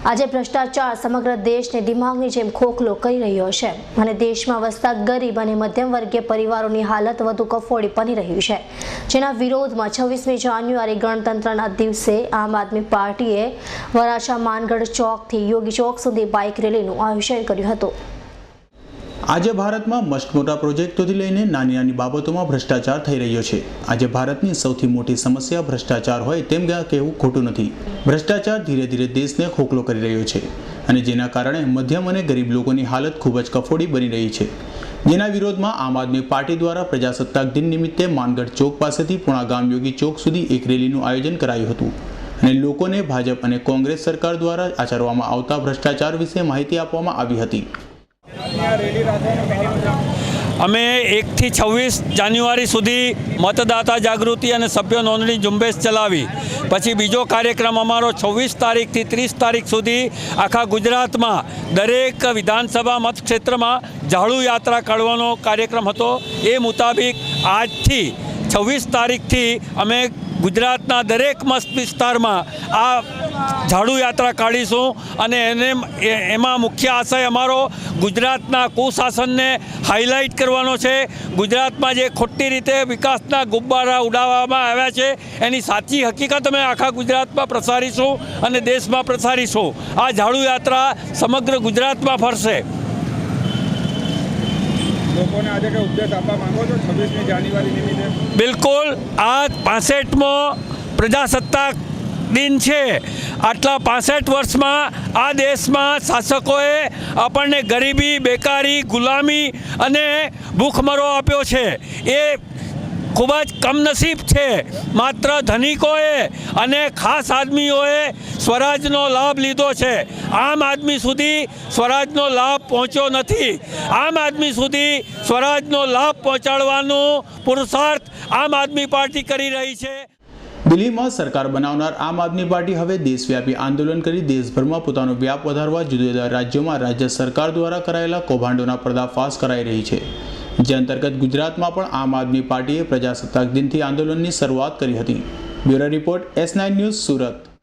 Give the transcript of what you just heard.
આજે ભ્રષ્ટાચાર સમગ્ર દેશને દિમાગની જેમ ખોખલો કરી રહ્યો છે અને દેશમાં વસતા ગરીબ અને મધ્યમ વર્ગીય પરિવારોની હાલત વધુ કફોડી બની રહી છે, જેના વિરોધમાં 26મી જાન્યુઆરી ગણતંત્રના દિવસે આમ આદમી પાર્ટીએ વરાછા માનગઢ ચોકથી યોગી ચોક સુધી બાઇક રેલીનું આયોજન કર્યું હતું। આજે ભારતમાં મસ્ત-મોટા પ્રોજેક્ટોથી લઈને નાની નાની બાબતોમાં ભ્રષ્ટાચાર થઈ રહ્યો છે। આજે ભારતની સૌથી મોટી સમસ્યા ભ્રષ્ટાચાર હોય તેમ કહેવું ખોટું નથી। ભ્રષ્ટાચાર ધીરે ધીરે દેશને ખોખલો કરી રહ્યો છે અને જેના કારણે મધ્યમ અને ગરીબ લોકોની હાલત ખૂબ જ કફોડી બની રહી છે, જેના વિરોધમાં આમ આદમી પાર્ટી દ્વારા પ્રજાસત્તાક દિન નિમિત્તે માનગઢ ચોક પાસેથી પૂર્ણાગામ યોગી ચોક સુધી એક રેલીનું આયોજન કરાયું હતું અને લોકોને ભાજપ અને કોંગ્રેસ સરકાર દ્વારા આચરવામાં આવતા ભ્રષ્ટાચાર વિશે માહિતી આપવામાં આવી હતી। અમે 1 થી 26 જાન્યુઆરી સુધી મતદાતા જાગૃતિ અને સભ્ય નોંધણી ઝુંબેશ ચલાવી, પછી બીજો કાર્યક્રમ અમારો 26 તારીખથી 30 તારીખ સુધી આખા ગુજરાતમાં દરેક વિધાનસભા મતક્ષેત્રમાં ઝાડુ યાત્રા કાઢવાનો કાર્યક્રમ હતો। એ મુતાબિક આજથી 26 તારીખથી અમે ગુજરાતના દરેક મત વિસ્તારમાં આ ઝાડુ યાત્રા કાઢીશું અને એમાં મુખ્ય આશય અમારો ગુજરાતના કુશાસનને હાઇલાઇટ કરવાનો છે। ગુજરાતમાં જે ખોટી રીતે વિકાસના ગુબ્બારા ઉડાવવામાં આવ્યા છે એની સાચી હકીકત અમે આખા ગુજરાતમાં પ્રસારીશું અને દેશમાં પ્રસારીશું। આ ઝાડુ યાત્રા સમગ્ર ગુજરાતમાં ફરશે। લોકોને આજે કે ઉપદેશ આપવા માંગો છો 26મી જાન્યુઆરી નિમિત્તે? બિલકુલ, આ 65મો પ્રજાસત્તાક દિન છે। આટલા 65 વર્ષમાં આ દેશમાં શાસકોએ આપણને ગરીબી, બેકારી, ગુલામી અને ભૂખમરો આપ્યો છે। એ ખૂબ જ કમનસીબ છે। માત્ર ધનિકોએ અને ખાસ આદમીઓએ સ્વરાજનો લાભ લીધો છે। આમ આદમી સુધી સ્વરાજનો લાભ પહોંચ્યો નથી। આમ આદમી સુધી સ્વરાજનો લાભ પહોંચાડવાનું પુરુષાર્થ આમ આદમી પાર્ટી કરી રહી છે। દિલ્હીમાં સરકાર બનાવનાર આમ આદમી પાર્ટી હવે દેશવ્યાપી આંદોલન કરી દેશભરમાં પોતાનો વ્યાપ વધારવા જુદા જુદા રાજ્યોમાં રાજ્ય સરકાર દ્વારા કરાયેલા કૌભાંડોના પર્દાફાશ કરાઈ રહી છે, જે અંતર્ગત ગુજરાતમાં પણ આમ આદમી પાર્ટીએ પ્રજાસત્તાક દિનથી આંદોલનની શરૂઆત કરી હતી। Bureau report S9 news, Surat.